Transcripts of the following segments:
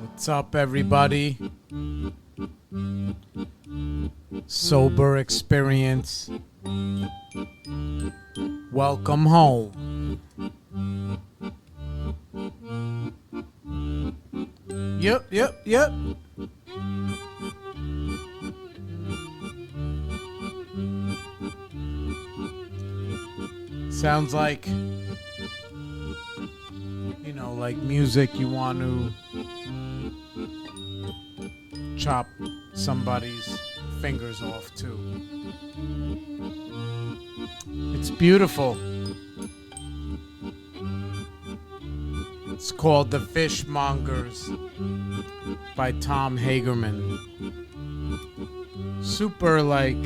What's up, everybody? Sober experience. Welcome home. Yep. Sounds like, like music you want to chop somebody's fingers off to. It's beautiful. It's called The Fishmongers by Tom Hagerman. Super like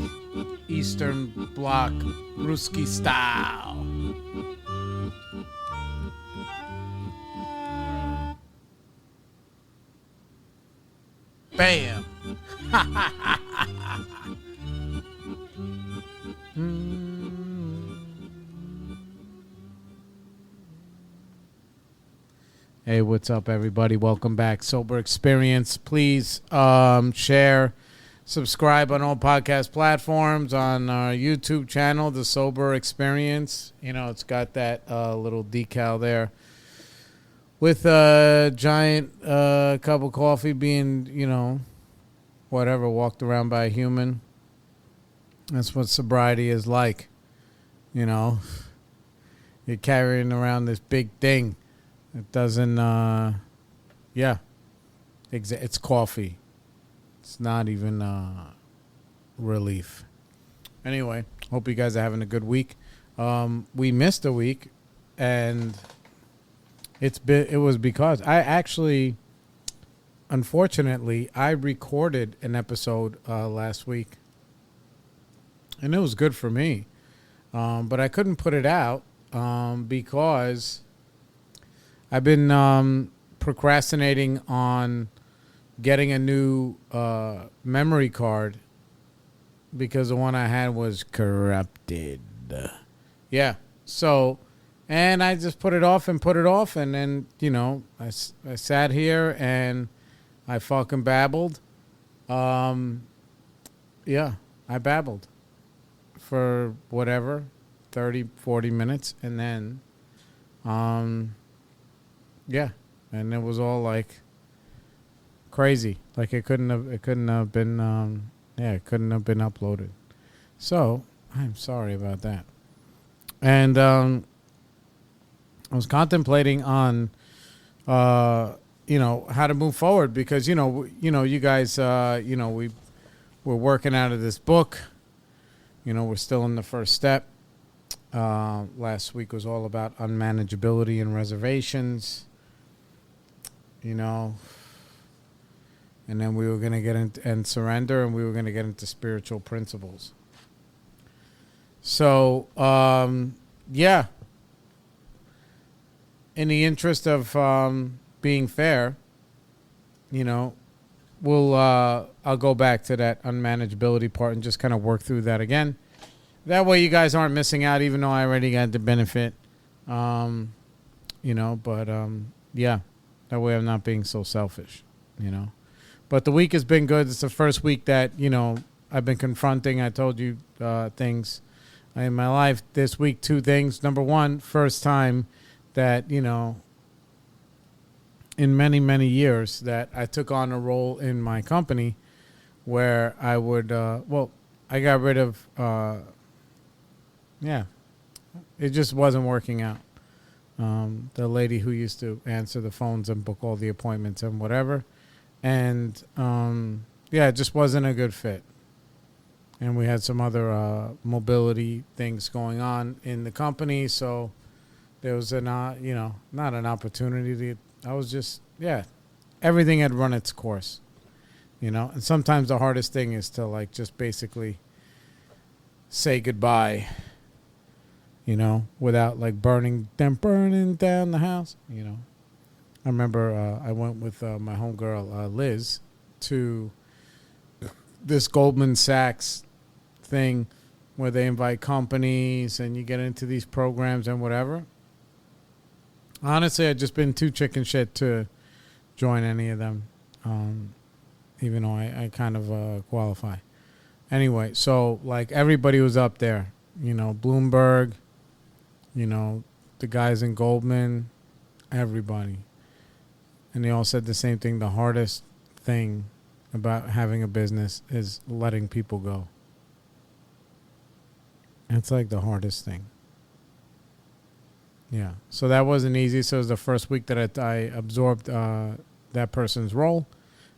Eastern Bloc Ruski style. Bam. Hey, what's up, everybody? Welcome back. Sober Experience. Please share, subscribe on all podcast platforms, on our YouTube channel, The Sober Experience. It's got that little decal there with a giant cup of coffee being, whatever, walked around by a human. That's what sobriety is like. You're carrying around this big thing. It doesn't, it's coffee. It's not even relief. Anyway, hope you guys are having a good week. We missed a week, and it was because I actually, unfortunately, I recorded an episode last week, and it was good for me, but I couldn't put it out because I've been procrastinating on getting a new memory card because the one I had was corrupted. Yeah, so, and I just put it off, and then, I sat here and I fucking babbled. I babbled for whatever, 30, 40 minutes, and then, and it was all like crazy. Like it couldn't have been uploaded. So I'm sorry about that. And I was contemplating on how to move forward because you guys we're working out of this book. We're still in the first step. Last week was all about unmanageability and reservations. And then we were going to get into and surrender, and we were going to get into spiritual principles. So, in the interest of being fair, I'll go back to that unmanageability part and just kind of work through that again. That way you guys aren't missing out, even though I already got the benefit. That way I'm not being so selfish, But the week has been good. It's the first week that, I've been confronting. I told you things in my life this week. Two things. Number one, first time that, in many, many years that I took on a role in my company where I would, I got rid of, it just wasn't working out. The lady who used to answer the phones and book all the appointments and whatever. And, it just wasn't a good fit. And we had some other mobility things going on in the company. So there was not an opportunity. I was just, everything had run its course, And sometimes the hardest thing is to, just basically say goodbye, without, burning down the house, I remember I went with my homegirl, Liz, to this Goldman Sachs thing where they invite companies and you get into these programs and whatever. Honestly, I've just been too chicken shit to join any of them, even though I kind of qualify. Anyway, so like everybody was up there, Bloomberg, the guys in Goldman, everybody. And they all said the same thing. The hardest thing about having a business is letting people go. It's like the hardest thing. Yeah. So that wasn't easy. So it was the first week that I absorbed that person's role,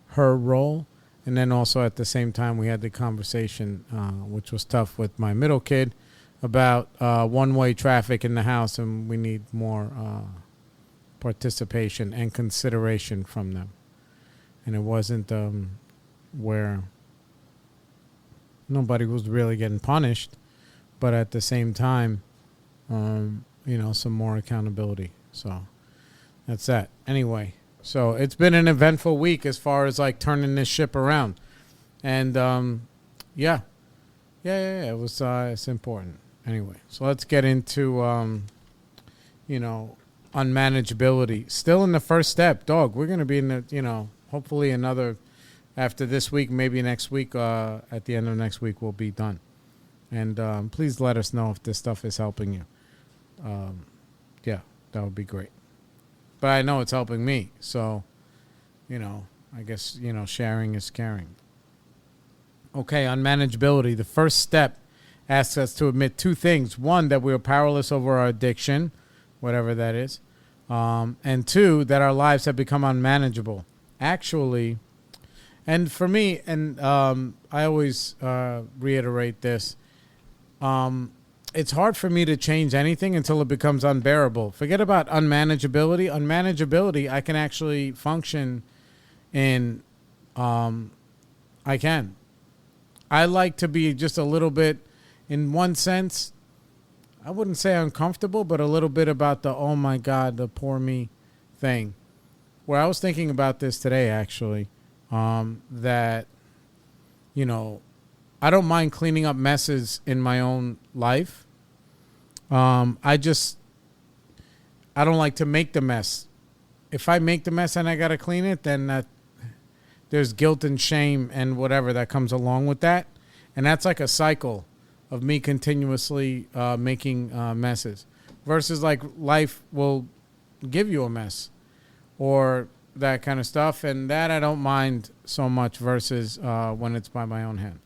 her role. And then also at the same time, we had the conversation, which was tough with my middle kid, about one-way traffic in the house, and we need more participation and consideration from them. And it wasn't where nobody was really getting punished, but at the same time, some more accountability. So that's that. Anyway, so it's been an eventful week as far as like turning this ship around. And it was it's important. Anyway, so let's get into unmanageability. Still in the first step, dog. We're going to be in the, hopefully another, after this week, maybe next week, at the end of next week, we'll be done. And please let us know if this stuff is helping you. That would be great. But I know it's helping me. So, I guess, sharing is caring. Okay, unmanageability. The first step asks us to admit two things. One, that we are powerless over our addiction, whatever that is. And two, that our lives have become unmanageable. Actually, and for me, and I always reiterate this, it's hard for me to change anything until it becomes unbearable. Forget about unmanageability. Unmanageability, I can actually function in, I can. I like to be just a little bit, in one sense, I wouldn't say uncomfortable, but a little bit about the, oh my God, the poor me thing. Where I was thinking about this today, actually, that, I don't mind cleaning up messes in my own life. I don't like to make the mess. If I make the mess and I got to clean it, then there's guilt and shame and whatever that comes along with that. And that's like a cycle of me continuously making messes. Versus like life will give you a mess or that kind of stuff. And that I don't mind so much versus when it's by my own hand.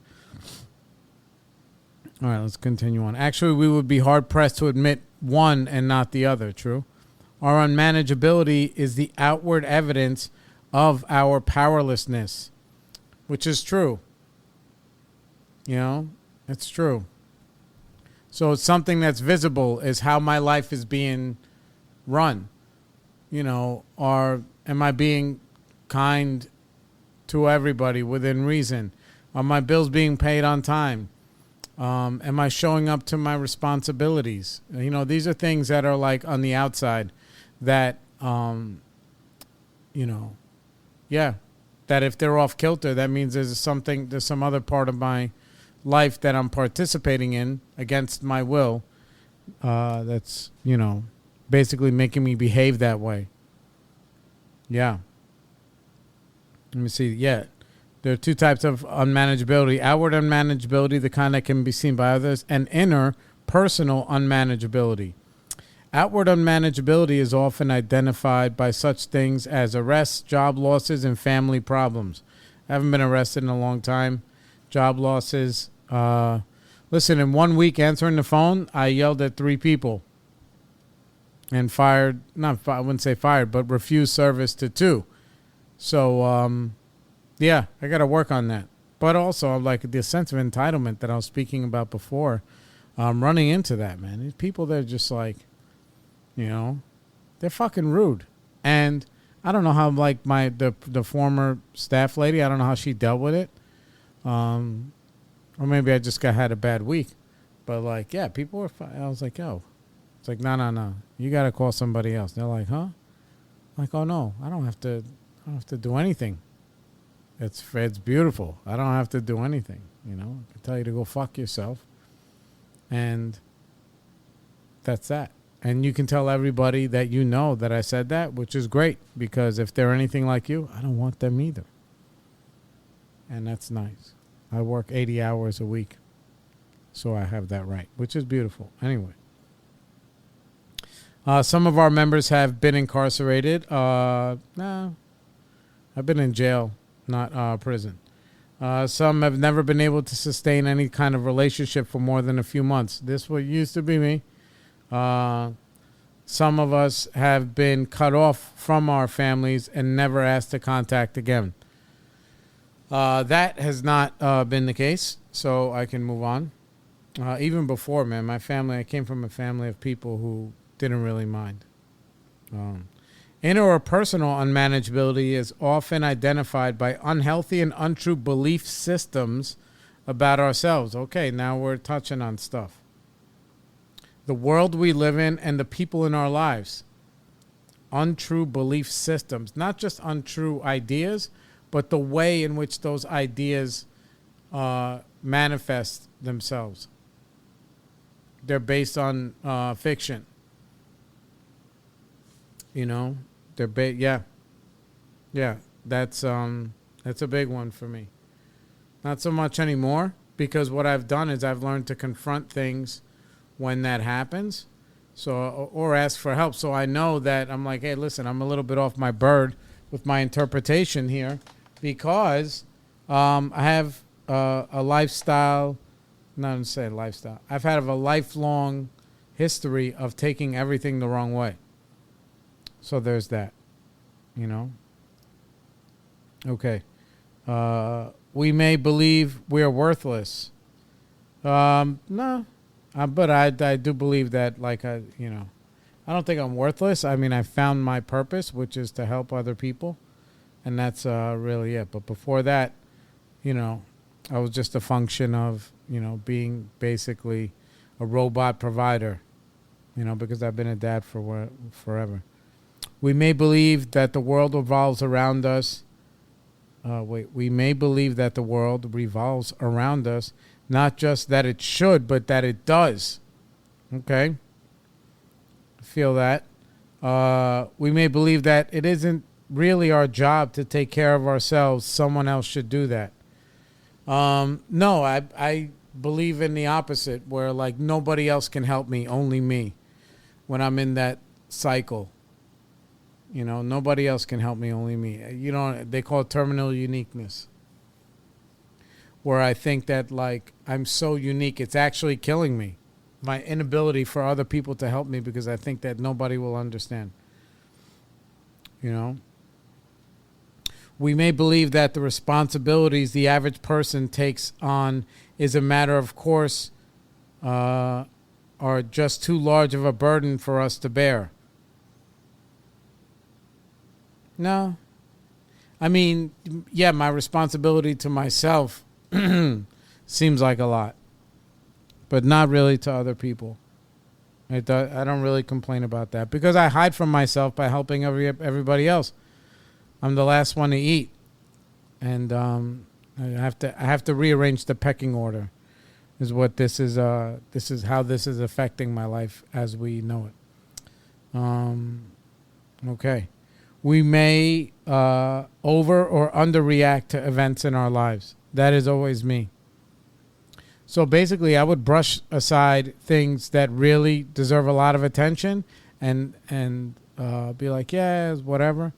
All right, let's continue on. Actually, we would be hard-pressed to admit one and not the other, true? Our unmanageability is the outward evidence of our powerlessness, which is true. It's true. So it's something that's visible is how my life is being run. Or am I being kind to everybody within reason? Are my bills being paid on time? Am I showing up to my responsibilities? These are things that are like on the outside that, that if they're off kilter, that means there's some other part of my life that I'm participating in against my will. That's, basically making me behave that way. Yeah. Let me see. Yeah. There are two types of unmanageability. Outward unmanageability, the kind that can be seen by others, and inner personal unmanageability. Outward unmanageability is often identified by such things as arrests, job losses, and family problems. I haven't been arrested in a long time. Job losses. Listen, in 1 week answering the phone, I yelled at 3 people and I wouldn't say fired, but refused service to 2. So, yeah, I got to work on that. But also, like the sense of entitlement that I was speaking about before, running into that, man. These people, they're just like, they're fucking rude. And I don't know how, like, the former staff lady, I don't know how she dealt with it. Or maybe I just had a bad week. But, like, yeah, people were fine. I was like, yo. It's like, no. You got to call somebody else. They're like, huh? I'm like, oh, no, I don't have to do anything. It's beautiful. I don't have to do anything, I can tell you to go fuck yourself. And that's that. And you can tell everybody that you know that I said that, which is great, because if they're anything like you, I don't want them either. And that's nice. I work 80 hours a week, so I have that right, which is beautiful. Anyway. Some of our members have been incarcerated. I've been in jail, not prison. Some have never been able to sustain any kind of relationship for more than a few months. This what used to be me. Some of us have been cut off from our families and never asked to contact again. That has not been the case, so I can move on. Even before, man, my family, I came from a family of people who didn't really mind. Inner or personal unmanageability is often identified by unhealthy and untrue belief systems about ourselves. Okay, now we're touching on stuff. The world we live in and the people in our lives. Untrue belief systems. Not just untrue ideas, but the way in which those ideas manifest themselves. They're based on fiction. You know, they're yeah. That's a big one for me. Not so much anymore, because what I've done is I've learned to confront things when that happens, so or ask for help. So I know that I'm like, hey, listen, I'm a little bit off my bird with my interpretation here, because I have a lifestyle. Not to say lifestyle. I've had a lifelong history of taking everything the wrong way. So there's that, you know. Okay. We may believe we are worthless. No. But I do believe that, like, I don't think I'm worthless. I mean, I found my purpose, which is to help other people. And that's really it. But before that, I was just a function of, being basically a robot provider, because I've been a dad for forever. We may believe that the world revolves around us. We may believe that the world revolves around us, not just that it should, but that it does. Okay? Feel that. We may believe that it isn't really our job to take care of ourselves. Someone else should do that. No, I believe in the opposite, where like nobody else can help me, only me. When I'm in that cycle, nobody else can help me, only me. They call it terminal uniqueness, where I think that like I'm so unique, it's actually killing me. My inability for other people to help me, because I think that nobody will understand. We may believe that the responsibilities the average person takes on is a matter of course, are just too large of a burden for us to bear. No. I mean, yeah, my responsibility to myself seems like a lot, but not really to other people. I don't really complain about that, because I hide from myself by helping everybody else. I'm the last one to eat, and I have to rearrange the pecking order. Is what this is. This is how this is affecting my life as we know it. Okay, we may over or underreact to events in our lives. That is always me. So basically, I would brush aside things that really deserve a lot of attention, and be like, yeah, whatever.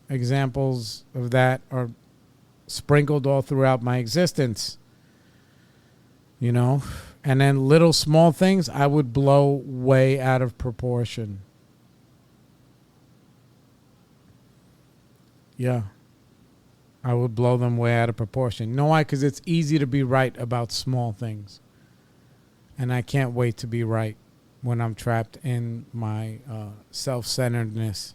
Examples of that are sprinkled all throughout my existence, and then little small things I would blow way out of proportion. Yeah. I would blow them way out of proportion. You know why? Because it's easy to be right about small things. And I can't wait to be right when I'm trapped in my self-centeredness.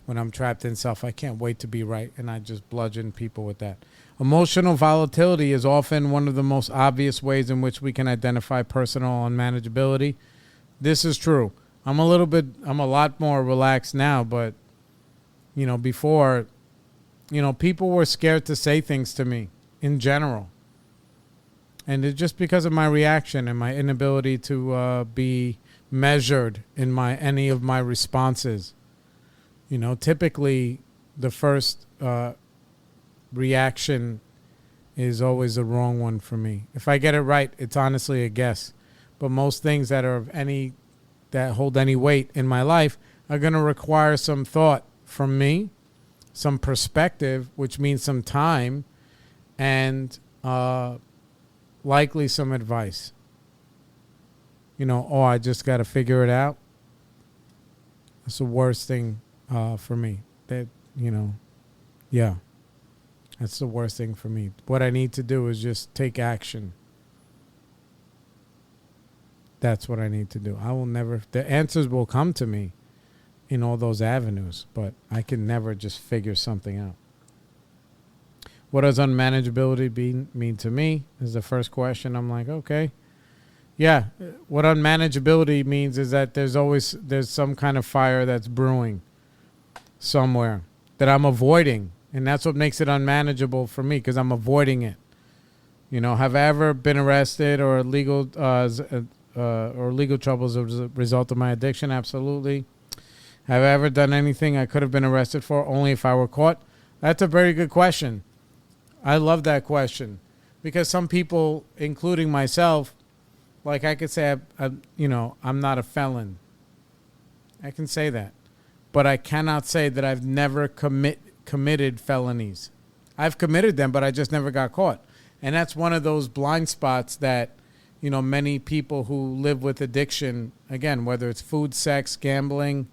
When I'm trapped in self, I can't wait to be right. And I just bludgeon people with that. Emotional volatility is often one of the most obvious ways in which we can identify personal unmanageability. This is true. I'm a lot more relaxed now, but, before, people were scared to say things to me in general. And it's just because of my reaction and my inability to be measured in any of my responses. You know, typically the first reaction is always the wrong one for me. If I get it right, it's honestly a guess. But most things that hold any weight in my life are going to require some thought from me, some perspective, which means some time, and likely some advice. You know, I just got to figure it out. That's the worst thing for me. That, yeah. That's the worst thing for me. What I need to do is just take action. That's what I need to do. The answers will come to me in all those avenues, but I can never just figure something out. What does unmanageability mean to me is the first question. I'm like, okay. Yeah, what unmanageability means is that there's some kind of fire that's brewing somewhere that I'm avoiding. And that's what makes it unmanageable for me, because I'm avoiding it. You know, have I ever been arrested or legal troubles as a result of my addiction? Absolutely. Have I ever done anything I could have been arrested for only if I were caught? That's a very good question. I love that question, because some people, including myself, like I could say, I'm not a felon. I can say that. But I cannot say that I've never committed felonies. I've committed them, but I just never got caught. And that's one of those blind spots that, many people who live with addiction, again, whether it's food, sex, gambling,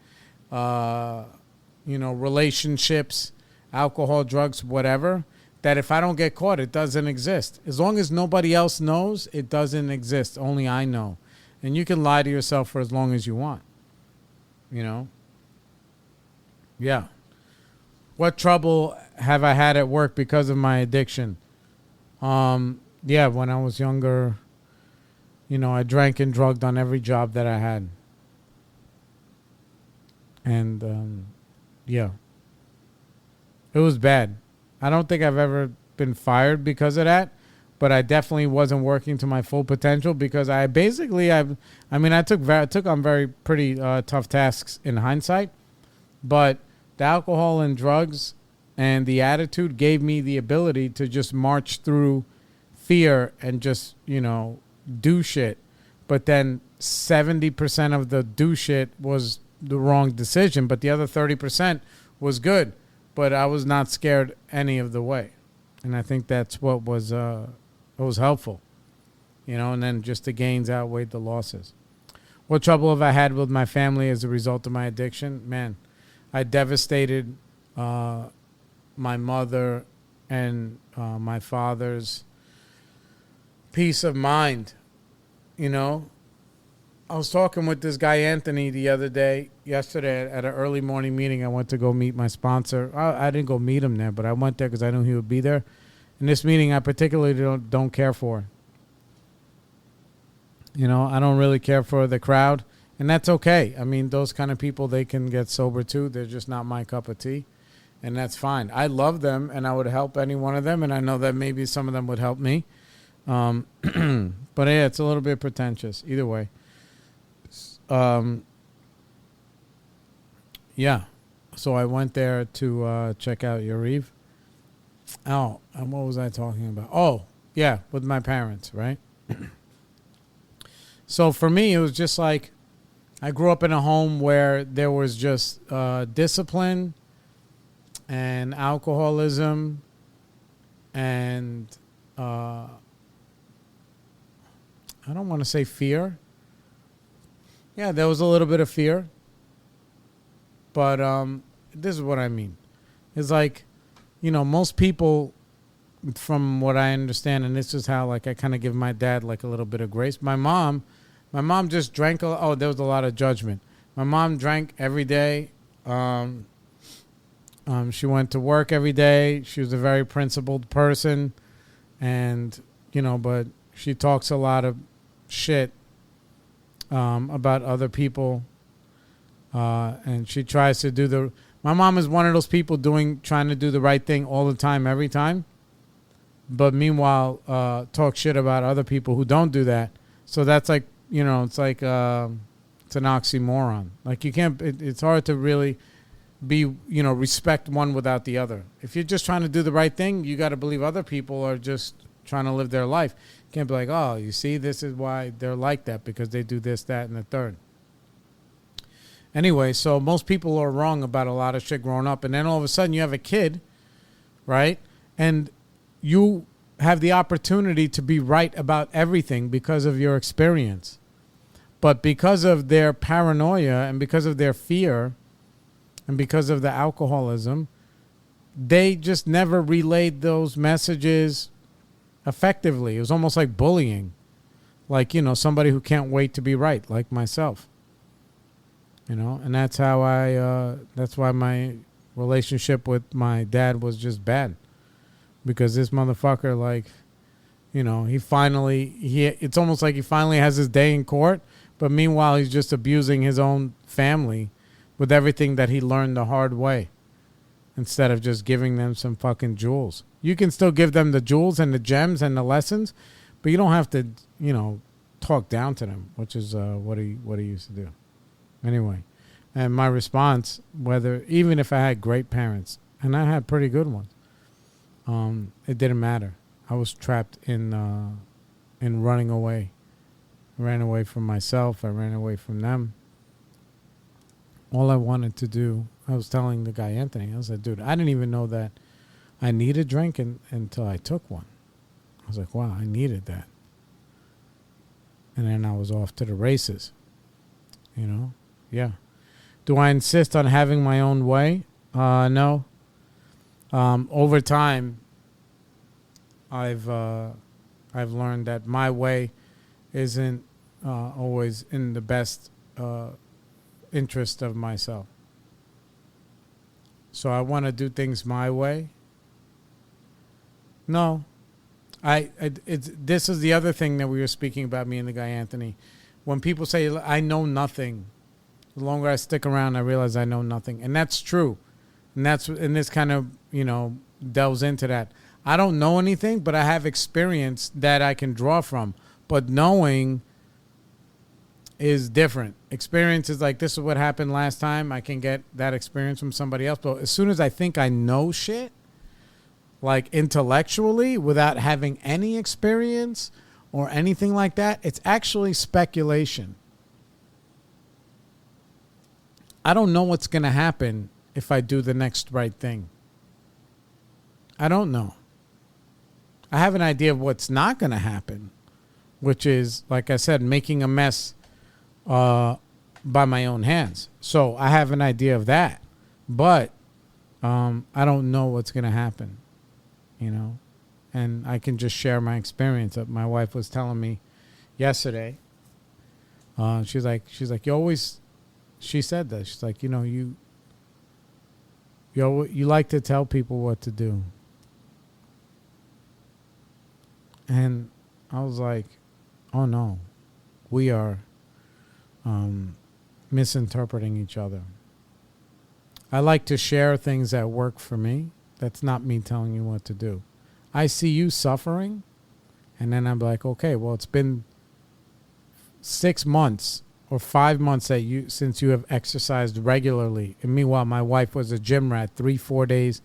relationships, alcohol, drugs, whatever, that if I don't get caught, it doesn't exist. As long as nobody else knows, it doesn't exist. Only I know. And you can lie to yourself for as long as you want. Yeah. What trouble have I had at work because of my addiction? When I was younger, I drank and drugged on every job that I had. And, it was bad. I don't think I've ever been fired because of that, but I definitely wasn't working to my full potential, because I took on pretty tough tasks in hindsight, but the alcohol and drugs and the attitude gave me the ability to just march through fear and just, do shit. But then 70% of the do shit was the wrong decision, but the other 30% was good. But I was not scared any of the way. And I think that's what was helpful. And then just the gains outweighed the losses. What trouble have I had with my family as a result of my addiction? Man, I devastated my mother and my father's peace of mind. I was talking with this guy, Anthony, yesterday at an early morning meeting. I went to go meet my sponsor. I didn't go meet him there, but I went there because I knew he would be there. And this meeting I particularly don't care for. I don't really care for the crowd. And that's okay. I mean, those kind of people, they can get sober too. They're just not my cup of tea. And that's fine. I love them, and I would help any one of them. And I know that maybe some of them would help me. But yeah, it's a little bit pretentious. Either way. So I went there to check out Yariv. Oh, and what was I talking about? Oh, yeah, with my parents, right? So for me, it was just like I grew up in a home where there was just discipline and alcoholism and I don't want to say fear. Yeah, there was a little bit of fear. But this is what I mean. It's like, most people, from what I understand, and this is how, like, I kind of give my dad, like, a little bit of grace. My mom just drank. There was a lot of judgment. My mom drank every day. She went to work every day. She was a very principled person. And, but she talks a lot of shit about other people, and she tries to my mom is one of those people trying to do the right thing all the time, every time, but meanwhile talk shit about other people who don't do that. So that's like, it's like it's an oxymoron. Like you can't. It's hard to really be, respect one without the other. If you're just trying to do the right thing, you got to believe other people are just trying to live their life. You can't be like, oh, you see, this is why they're like that, because they do this, that, and the third. Anyway, so most people are wrong about a lot of shit growing up, and then all of a sudden you have a kid, right? And you have the opportunity to be right about everything because of your experience. But because of their paranoia and because of their fear and because of the alcoholism, they just never relayed those messages effectively. It was almost like bullying. Like, somebody who can't wait to be right, like myself. And that's how that's why my relationship with my dad was just bad. Because this motherfucker, like, it's almost like he finally has his day in court, but meanwhile he's just abusing his own family with everything that he learned the hard way instead of just giving them some fucking jewels. You can still give them the jewels and the gems and the lessons, but you don't have to, talk down to them, which is what he used to do. Anyway, and my response, even if I had great parents, and I had pretty good ones, it didn't matter. I was trapped in running away. I ran away from myself. I ran away from them. All I wanted to do, I was telling the guy, Anthony, I said, dude, I didn't even know that I needed drink until I took one. I was like, wow, I needed that. And then I was off to the races. Yeah. Do I insist on having my own way? No. Over time, I've learned that my way isn't always in the best interest of myself. So I want to do things my way. No, this is the other thing that we were speaking about, me and the guy Anthony. When people say I know nothing, the longer I stick around, I realize I know nothing, and that's true. And this kind of delves into that. I don't know anything, but I have experience that I can draw from. But knowing is different. Experience is like, this is what happened last time. I can get that experience from somebody else. But as soon as I think I know shit, like intellectually, without having any experience or anything like that, it's actually speculation. I don't know what's going to happen if I do the next right thing. I don't know. I have an idea of what's not going to happen, which is, like I said, making a mess by my own hands. So I have an idea of that, but I don't know what's going to happen, and I can just share my experience. My wife was telling me yesterday, she's like, she said that. She's like, you like to tell people what to do. And I was like, oh no, we are misinterpreting each other. I like to share things that work for me. That's not me telling you what to do. I see you suffering, and then I'm like, okay, well, it's been 6 months or 5 months since you have exercised regularly. And meanwhile, my wife was a gym rat, 3-4 days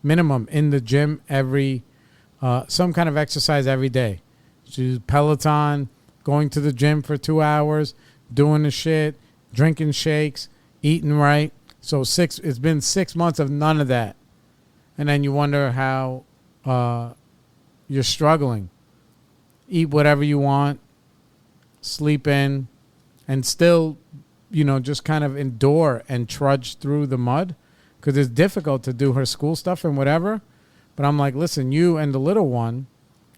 minimum in the gym every some kind of exercise every day. She's Peloton, going to the gym for 2 hours, doing the shit, drinking shakes, eating right. So it's been 6 months of none of that. And then you wonder how you're struggling. Eat whatever you want, sleep in, and still, just kind of endure and trudge through the mud, because it's difficult to do her school stuff and whatever. But I'm like, listen, you and the little one,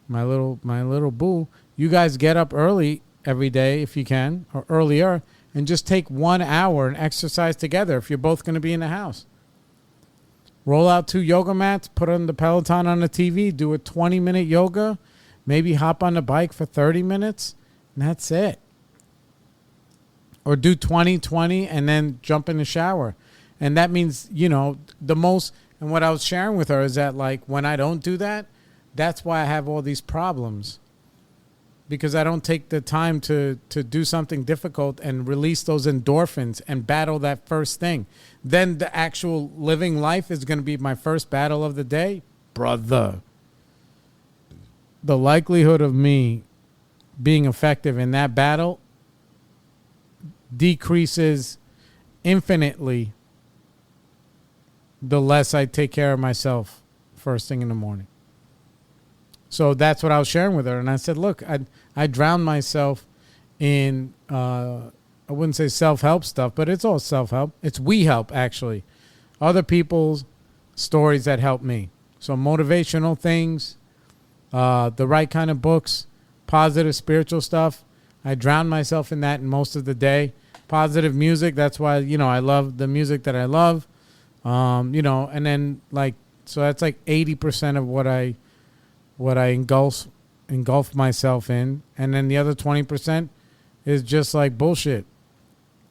my little boo, you guys get up early every day if you can, or earlier, and just take 1 hour and exercise together if you're both going to be in the house. Roll out 2 yoga mats, put on the Peloton on the TV, do a 20-minute yoga, maybe hop on the bike for 30 minutes, and that's it. Or do 20-20 and then jump in the shower. And that means, the most, and what I was sharing with her is that, like, when I don't do that, That's why I have all these problems. Because I don't take the time to do something difficult and release those endorphins and battle that first thing. Then the actual living life is going to be my first battle of the day. Brother. The likelihood of me being effective in that battle decreases infinitely the less I take care of myself first thing in the morning. So that's what I was sharing with her. And I said, look, I drowned myself in, I wouldn't say self-help stuff, but it's all self-help. It's we help, actually. Other people's stories that help me. So motivational things, the right kind of books, positive spiritual stuff. I drown myself in that most of the day. Positive music. That's why, I love the music that I love. And then so that's like 80% of what I engulf myself in, and then the other 20% is just like bullshit,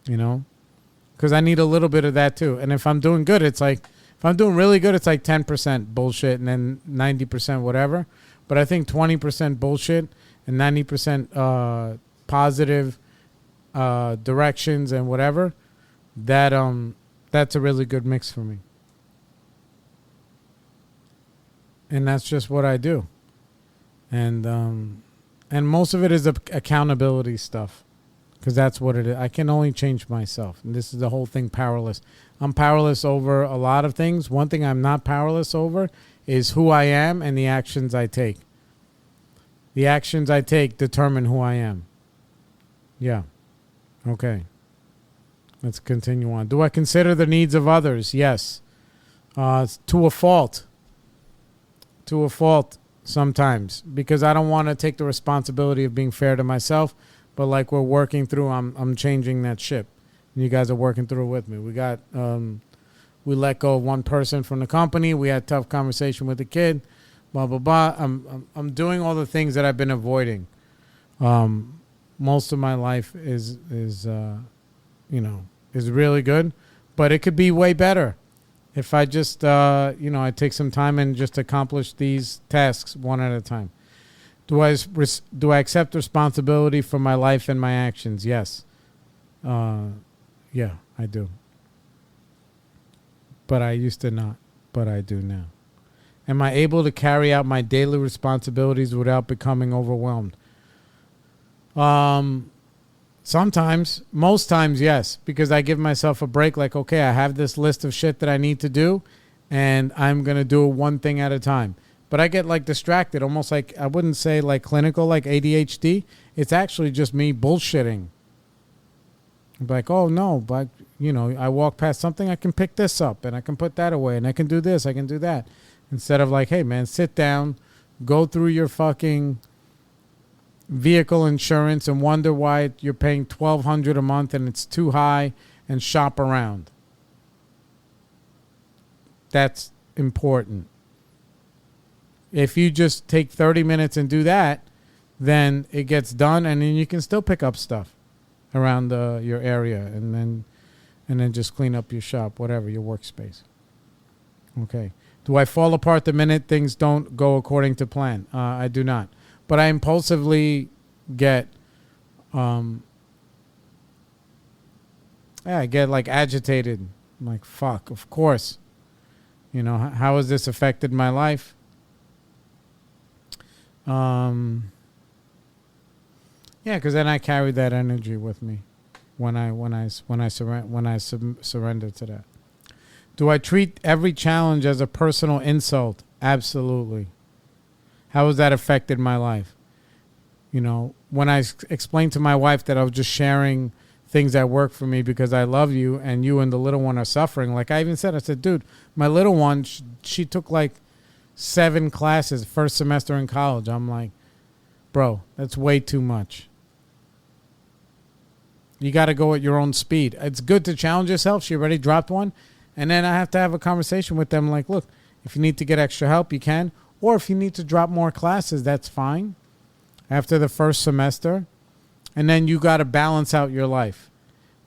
because I need a little bit of that too. And if I'm doing good, if I'm doing really good, it's like 10% bullshit and then 90% whatever. But I think 20% bullshit and 90% positive directions and whatever, that's a really good mix for me. And that's just what I do. And most of it is accountability stuff, because that's what it is. I can only change myself. And this is the whole thing, powerless. I'm powerless over a lot of things. One thing I'm not powerless over is who I am and the actions I take. The actions I take determine who I am. Yeah. Okay. Let's continue on. Do I consider the needs of others? Yes. To a fault. To a fault. Sometimes, because I don't want to take the responsibility of being fair to myself, but like we're working through, I'm changing that ship. And you guys are working through it with me. We got, we let go of one person from the company. We had a tough conversation with the kid, blah, blah, blah. I'm doing all the things that I've been avoiding. Most of my life is really good, but it could be way better. If I just, I take some time and just accomplish these tasks one at a time. Do I accept responsibility for my life and my actions? Yes. Yeah, I do. But I used to not, but I do now. Am I able to carry out my daily responsibilities without becoming overwhelmed? Sometimes, most times, yes, because I give myself a break. Like, okay, I have this list of shit that I need to do, and I'm going to do one thing at a time. But I get like distracted, almost like, I wouldn't say like clinical, like ADHD. It's actually just me bullshitting. I'm like, oh no, but I walk past something, I can pick this up and I can put that away and I can do this, I can do that. Instead of like, hey man, sit down, go through your fucking vehicle insurance and wonder why you're paying $1,200 a month and it's too high, and shop around. That's important. If you just take 30 minutes and do that, then it gets done, and then you can still pick up stuff around your area, and then just clean up your shop, whatever, your workspace. Okay. Do I fall apart the minute things don't go according to plan? I do not. But I impulsively get, I get like agitated. I'm like, fuck, of course. How has this affected my life? Yeah, because then I carry that energy with me when I surrender to that. Do I treat every challenge as a personal insult? Absolutely. How has that affected my life? When I explained to my wife that I was just sharing things that work for me because I love you, and you and the little one are suffering. Like I even said, I said, dude, my little one, she took like 7 classes first semester in college. I'm like, bro, that's way too much. You got to go at your own speed. It's good to challenge yourself. She already dropped one. And then I have to have a conversation with them like, look, if you need to get extra help, you can. Or if you need to drop more classes, that's fine after the first semester. And then you got to balance out your life,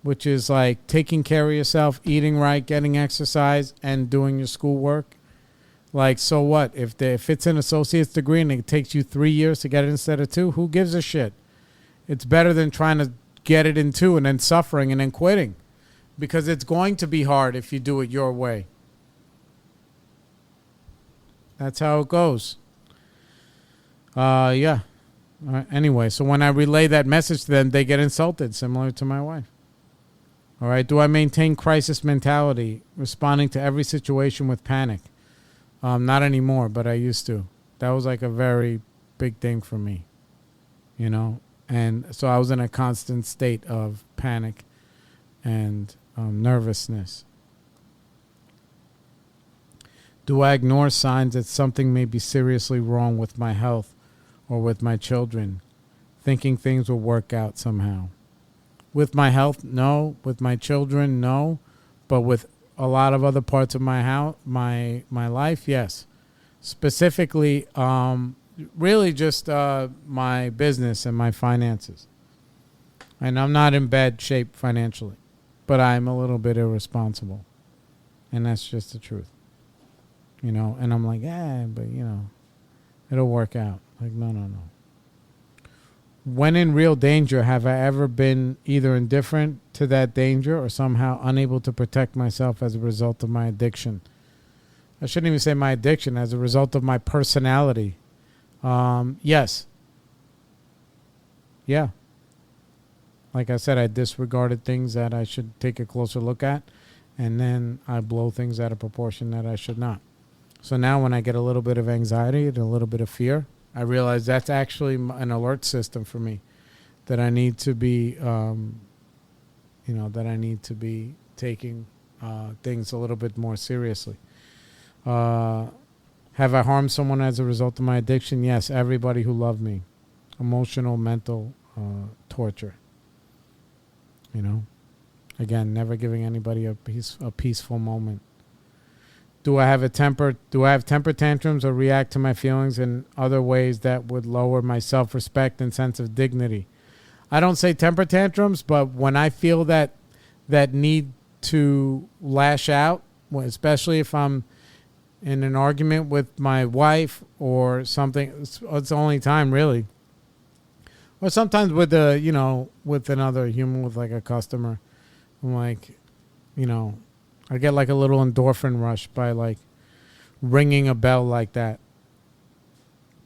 which is like taking care of yourself, eating right, getting exercise, and doing your schoolwork. Like, so what? If it's an associate's degree and it takes you 3 years to get it instead of 2, who gives a shit? It's better than trying to get it in 2 and then suffering and then quitting. Because it's going to be hard if you do it your way. That's how it goes. Yeah. Anyway, so when I relay that message to them, they get insulted, similar to my wife. All right. Do I maintain crisis mentality, responding to every situation with panic? Not anymore, but I used to. That was like a very big thing for me, you know. And so I was in a constant state of panic and nervousness. Do I ignore signs that something may be seriously wrong with my health or with my children, thinking things will work out somehow? With my health, no. With my children, no. But with a lot of other parts of my house, my life, yes. Specifically, really just my business and my finances. And I'm not in bad shape financially, but I'm a little bit irresponsible. And that's just the truth. You know, and I'm like, but, you know, it'll work out. Like, no. When in real danger, have I ever been either indifferent to that danger or somehow unable to protect myself as a result of my addiction? I shouldn't even say my addiction, as a result of my personality. Yes. Yeah. Like I said, I disregarded things that I should take a closer look at, and then I blow things out of proportion that I should not. So now when I get a little bit of anxiety and a little bit of fear, I realize that's actually an alert system for me, that I need to be, that I need to be taking things a little bit more seriously. Have I harmed someone as a result of my addiction? Yes, everybody who loved me. Emotional, mental torture. You know, again, never giving anybody a peaceful moment. Do I have temper tantrums or react to my feelings in other ways that would lower my self-respect and sense of dignity? I don't say temper tantrums, but when I feel that need to lash out, especially if I'm in an argument with my wife or something, it's the only time really. Or sometimes with another human, with like a customer, I'm like, you know, I get like a little endorphin rush by like ringing a bell like that.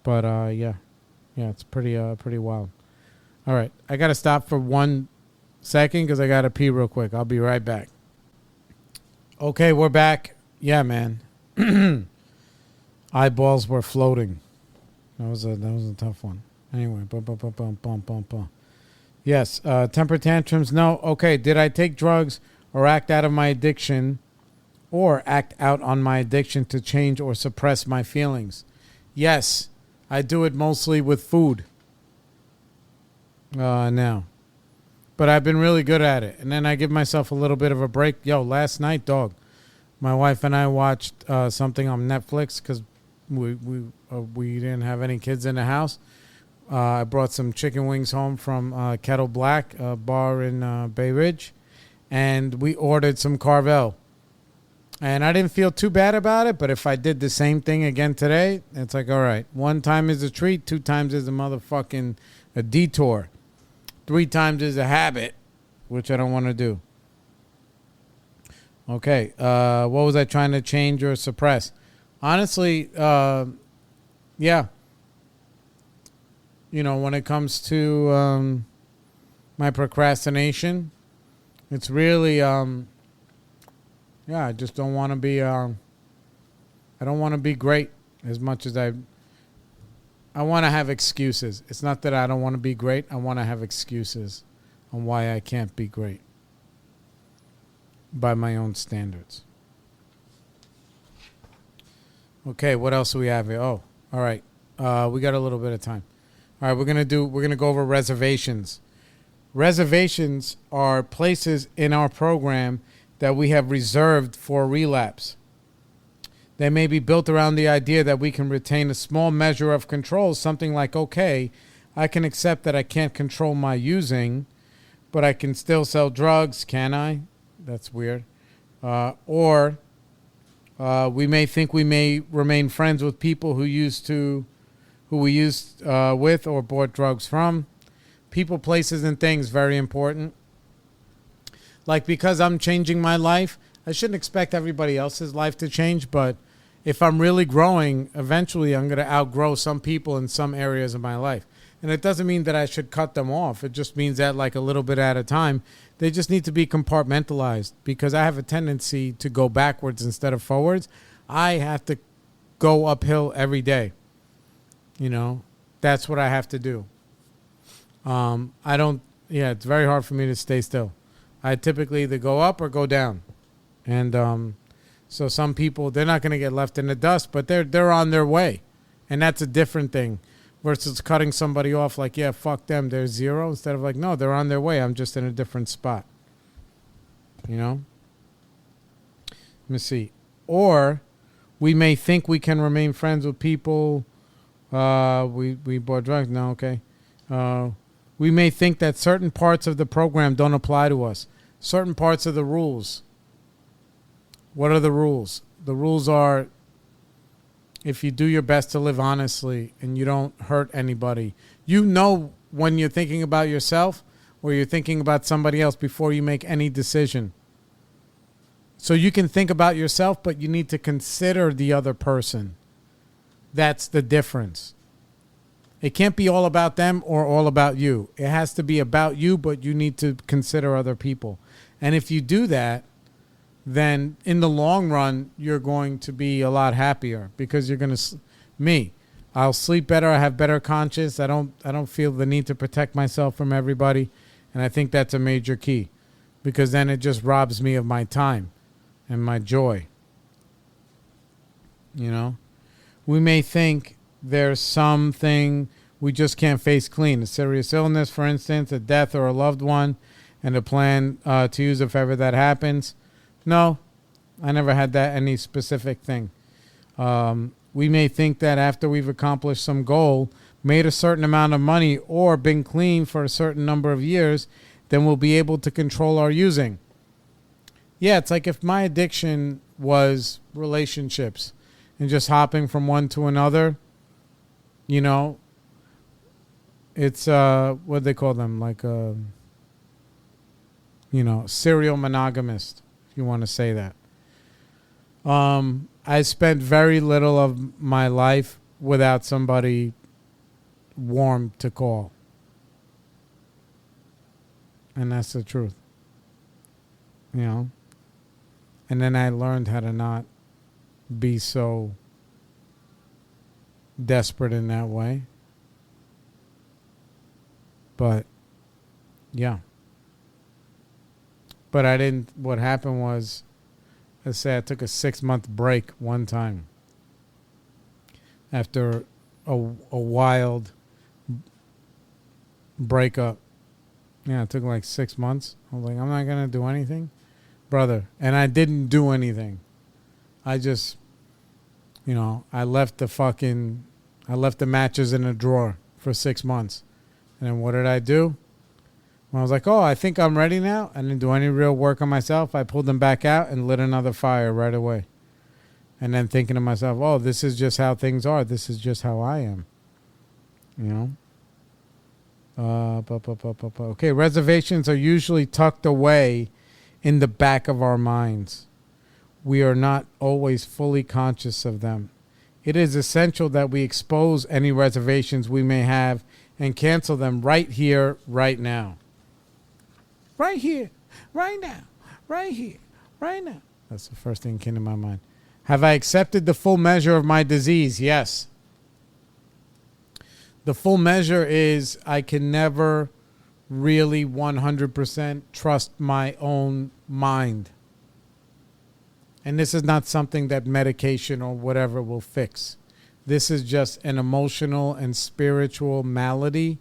But yeah, it's pretty wild. All right, I gotta stop for 1 second because I gotta pee real quick. I'll be right back. Okay, we're back. Yeah, man. Eyeballs were floating. That was a tough one. Anyway, Yes, temper tantrums. No. Okay, did I take drugs or act out on my addiction to change or suppress my feelings? Yes, I do it mostly with food now. But I've been really good at it. And then I give myself a little bit of a break. Yo, last night, dog, my wife and I watched something on Netflix because we didn't have any kids in the house. I brought some chicken wings home from Kettle Black, a bar in Bay Ridge. And we ordered some Carvel. And I didn't feel too bad about it, but if I did the same thing again today, it's like, all right, 1 time is a treat, 2 times is a detour. 3 times is a habit, which I don't want to do. Okay, what was I trying to change or suppress? Honestly, yeah. You know, when it comes to my procrastination, it's really, I just don't want to be, I don't want to be great as much as I want to have excuses. It's not that I don't want to be great. I want to have excuses on why I can't be great by my own standards. Okay, what else do we have here? Oh, all right. We got a little bit of time. All right, we're going to go over reservations. Reservations are places in our program that we have reserved for relapse. They may be built around the idea that we can retain a small measure of control, something like, okay, I can accept that I can't control my using, but I can still sell drugs, can I? That's weird. Or, We may think we may remain friends with people who we used with or bought drugs from. People, places, and things, very important. Like, because I'm changing my life, I shouldn't expect everybody else's life to change, but if I'm really growing, eventually I'm going to outgrow some people in some areas of my life. And it doesn't mean that I should cut them off. It just means that, like, a little bit at a time, they just need to be compartmentalized, because I have a tendency to go backwards instead of forwards. I have to go uphill every day. That's what I have to do. It's very hard for me to stay still. I typically either go up or go down. And so some people, they're not going to get left in the dust, but they're on their way. And that's a different thing versus cutting somebody off like, yeah, fuck them, they're zero. Instead of like, no, they're on their way. I'm just in a different spot. Let me see. Or we may think we can remain friends with people. We bought drugs. No, okay. We may think that certain parts of the program don't apply to us. Certain parts of the rules. What are the rules? The rules are, if you do your best to live honestly and you don't hurt anybody, when you're thinking about yourself or you're thinking about somebody else before you make any decision. So you can think about yourself, but you need to consider the other person. That's the difference. It can't be all about them or all about you. It has to be about you, but you need to consider other people. And if you do that, then in the long run, you're going to be a lot happier, because you're going to, I'll sleep better. I have better conscience. I don't feel the need to protect myself from everybody. And I think that's a major key, because then it just robs me of my time and my joy. We may think there's something we just can't face clean. A serious illness, for instance, a death or a loved one, and a plan to use if ever that happens. No, I never had that, any specific thing. We may think that after we've accomplished some goal, made a certain amount of money, or been clean for a certain number of years, then we'll be able to control our using. Yeah, it's like if my addiction was relationships and just hopping from one to another, it's, what do they call them? Like, serial monogamist, if you want to say that. I spent very little of my life without somebody warm to call. And that's the truth. And then I learned how to not be so desperate in that way. But, yeah. But what happened was, let's say I took a 6-month break one time after a wild breakup. Yeah, it took like 6 months. I was like, I'm not going to do anything. Brother. And I didn't do anything. I just, I left the matches in a drawer for 6 months. And then what did I do? When I was like, I think I'm ready now. I didn't do any real work on myself. I pulled them back out and lit another fire right away. And then thinking to myself, this is just how things are. This is just how I am. Okay, reservations are usually tucked away in the back of our minds. We are not always fully conscious of them. It is essential that we expose any reservations we may have and cancel them right here, right now. Right here, right now, right here, right now. That's the first thing that came to my mind. Have I accepted the full measure of my disease? Yes. The full measure is I can never really 100% trust my own mind. And this is not something that medication or whatever will fix. This is just an emotional and spiritual malady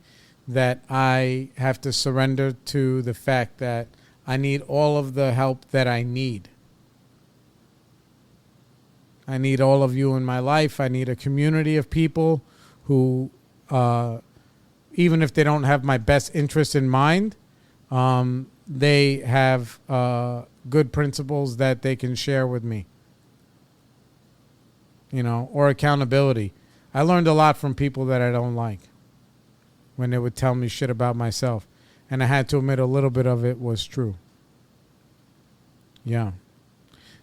that I have to surrender to the fact that I need all of the help that I need. I need all of you in my life. I need a community of people who, even if they don't have my best interest in mind, they have good principles that they can share with me. or accountability. I learned a lot from people that I don't like when they would tell me shit about myself. And I had to admit a little bit of it was true. Yeah.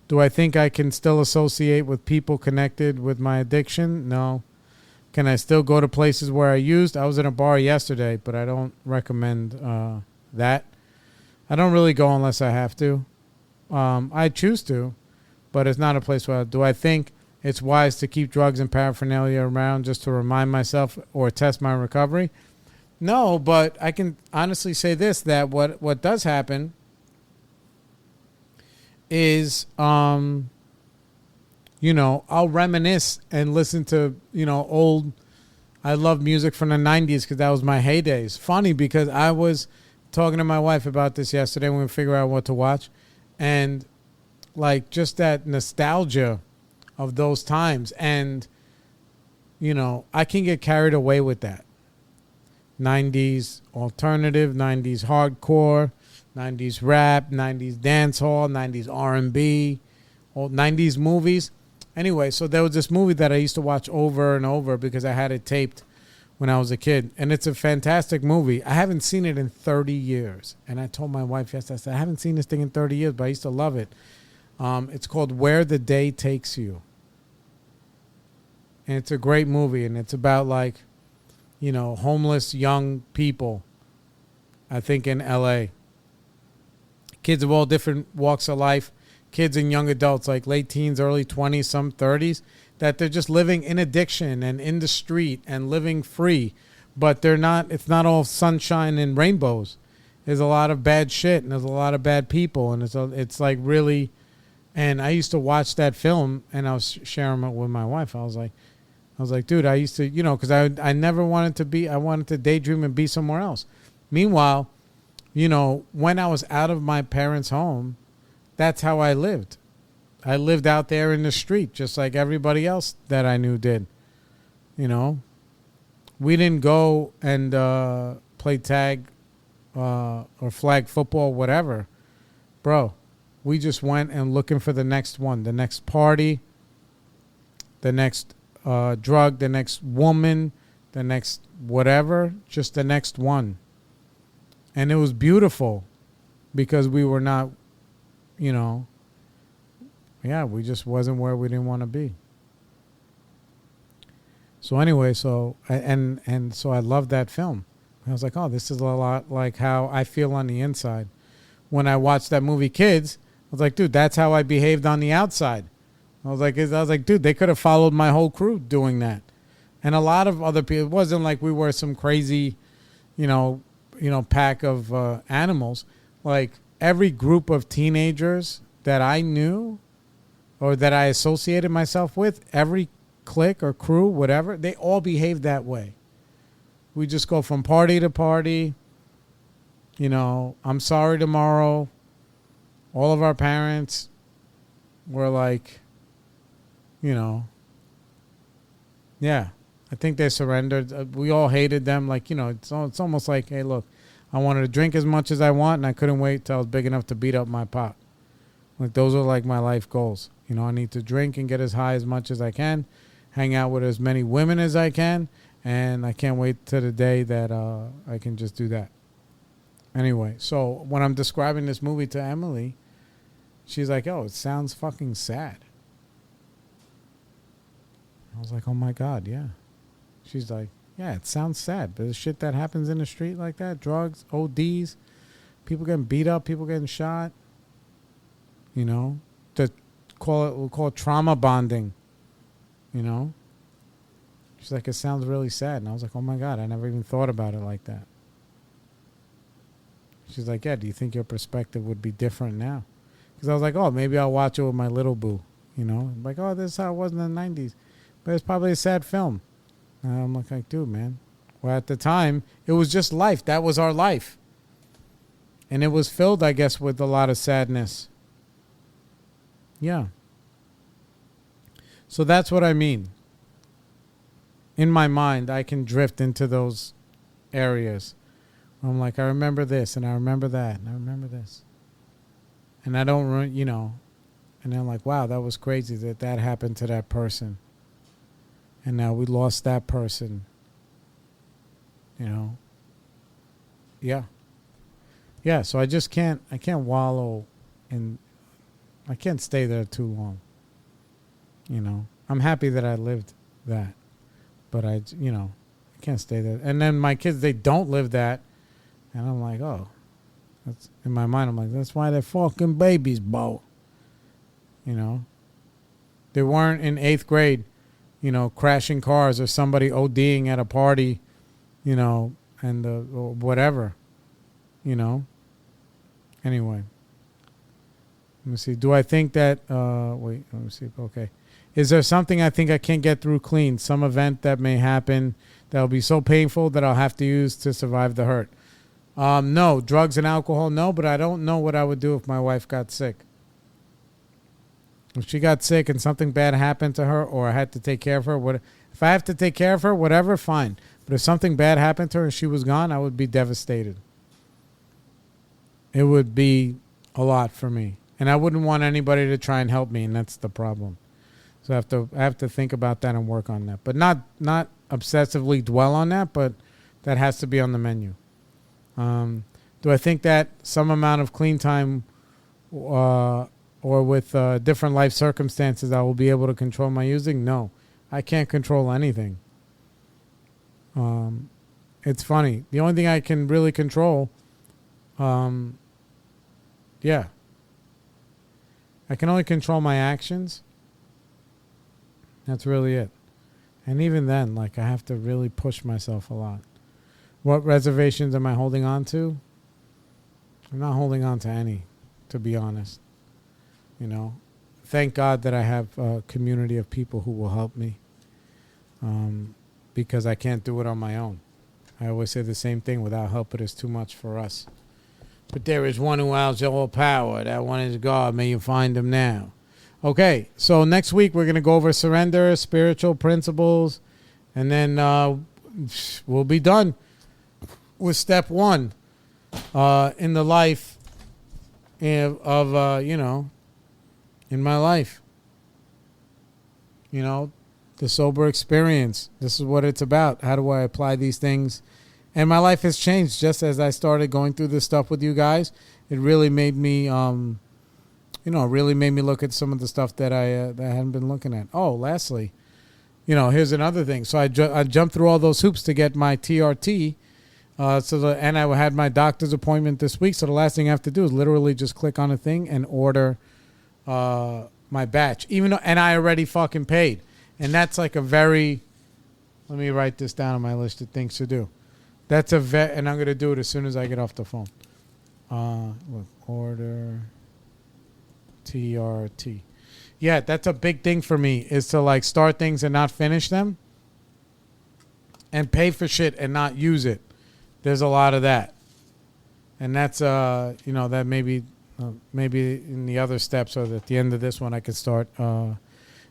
Do I think I can still associate with people connected with my addiction? No. Can I still go to places where I used? I was in a bar yesterday, but I don't recommend that. I don't really go unless I have to. I choose to, but it's not a place where do I think it's wise to keep drugs and paraphernalia around just to remind myself or test my recovery? No, but I can honestly say this, that what does happen is, I'll reminisce and listen to, old, I love music from the 90s because that was my heydays. Funny because I was talking to my wife about this yesterday when we figure out what to watch. And like just that nostalgia of those times. And, I can get carried away with that. 90s alternative, 90s hardcore, 90s rap, 90s dancehall, 90s R&B, 90s movies. Anyway, so there was this movie that I used to watch over and over because I had it taped when I was a kid. And it's a fantastic movie. I haven't seen it in 30 years. And I told my wife yesterday, I said, I haven't seen this thing in 30 years, but I used to love it. It's called Where the Day Takes You. And it's a great movie. And it's about like, homeless young people, I think in L.A. Kids of all different walks of life, kids and young adults, like late teens, early 20s, some 30s, that they're just living in addiction and in the street and living free. But it's not all sunshine and rainbows. There's a lot of bad shit and there's a lot of bad people. And it's like really, and I used to watch that film and I was sharing it with my wife. I was like, dude, I used to, because I never wanted to be, I wanted to daydream and be somewhere else. Meanwhile, when I was out of my parents' home, that's how I lived. I lived out there in the street, just like everybody else that I knew did. We didn't go and play tag or flag football, whatever. Bro, we just went and looking for the next one, the next party, the next drug, the next woman, the next whatever, just the next one. And it was beautiful because we were not, we just wasn't where we didn't want to be. So anyway, so I loved that film. I was like, oh, this is a lot like how I feel on the inside. When I watched that movie Kids, I was like, dude, that's how I behaved on the outside. I was like, dude, they could have followed my whole crew doing that. And a lot of other people, it wasn't like we were some crazy, pack of animals. Like every group of teenagers that I knew or that I associated myself with, every clique or crew, whatever, they all behaved that way. We just go from party to party. I'm sorry tomorrow. All of our parents were like, yeah, I think they surrendered. We all hated them. Like, it's almost like, hey, look, I wanted to drink as much as I want, and I couldn't wait till I was big enough to beat up my pop. Like, those are like my life goals. I need to drink and get as high as much as I can, hang out with as many women as I can, and I can't wait to the day that I can just do that. Anyway, so when I'm describing this movie to Emily, she's like, oh, it sounds fucking sad. I was like, oh my God, yeah. She's like, yeah, it sounds sad, but the shit that happens in the street like that, drugs, ODs, people getting beat up, people getting shot, we'll call it trauma bonding, She's like, it sounds really sad. And I was like, oh my God, I never even thought about it like that. She's like, yeah, do you think your perspective would be different now? Because I was like, oh, maybe I'll watch it with my little boo, Like, oh, this is how it was in the 90s. But it's probably a sad film. And I'm like, dude, man. Well, at the time, it was just life. That was our life. And it was filled, I guess, with a lot of sadness. Yeah. So that's what I mean. In my mind, I can drift into those areas. I'm like, I remember this, and I remember that, and I remember this. And I don't, and I'm like, wow, that was crazy that happened to that person. And now we lost that person. You know. Yeah. Yeah, so I can't wallow in, I can't stay there too long. You know. I'm happy that I lived that. But I can't stay there. And then my kids, they don't live that. And I'm like, oh. That's in my mind, I'm like, that's why they're fucking babies, Bo. You know. They weren't in 8th grade, crashing cars or somebody ODing at a party, and or whatever, Anyway. Let me see. Do I think that, wait, let me see. Okay. Is there something I think I can't get through clean? Some event that may happen that will be so painful that I'll have to use to survive the hurt? No. Drugs and alcohol, no. But I don't know what I would do if my wife got sick. If she got sick and something bad happened to her, or I had to take care of her, if I have to take care of her, whatever, fine. But if something bad happened to her and she was gone, I would be devastated. It would be a lot for me. And I wouldn't want anybody to try and help me, and that's the problem. So I have to think about that and work on that. But not obsessively dwell on that, but that has to be on the menu. Do I think that some amount of clean time or with different life circumstances I will be able to control my using? No. I can't control anything. It's funny. The only thing I can really control, I can only control my actions. That's really it. And even then, I have to really push myself a lot. What reservations am I holding on to? I'm not holding on to any, to be honest. Thank God that I have a community of people who will help me, because I can't do it on my own. I always say the same thing: without help, it is too much for us. But there is one who has all power. That one is God. May you find him now. Okay, so next week we're going to go over surrender, spiritual principles, and then we'll be done with step 1 in the life of in my life. The sober experience. This is what it's about. How do I apply these things? And my life has changed just as I started going through this stuff with you guys. It really made me, really made me look at some of the stuff that I hadn't been looking at. Oh, lastly, here's another thing. So I jumped through all those hoops to get my TRT. And I had my doctor's appointment this week. So the last thing I have to do is literally just click on a thing and order my batch, and I already fucking paid. And that's let me write this down on my list of things to do. And I'm going to do it as soon as I get off the phone. Order TRT. Yeah, that's a big thing for me, is to start things and not finish them, and pay for shit and not use it. There's a lot of that. And that's, that maybe in the other steps, or at the end of this one, I could start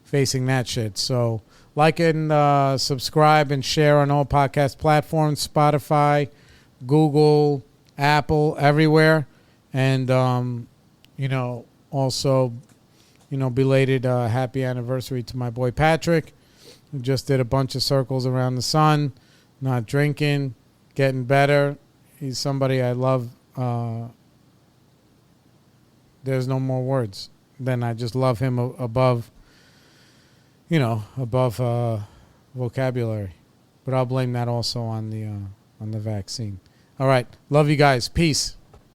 facing that shit. So like and subscribe and share on all podcast platforms, Spotify, Google, Apple, everywhere. And, also, belated happy anniversary to my boy Patrick, who just did a bunch of circles around the sun, not drinking, getting better. He's somebody I love. There's no more words. Then I just love him above vocabulary. But I'll blame that also on the vaccine. All right. Love you guys. Peace.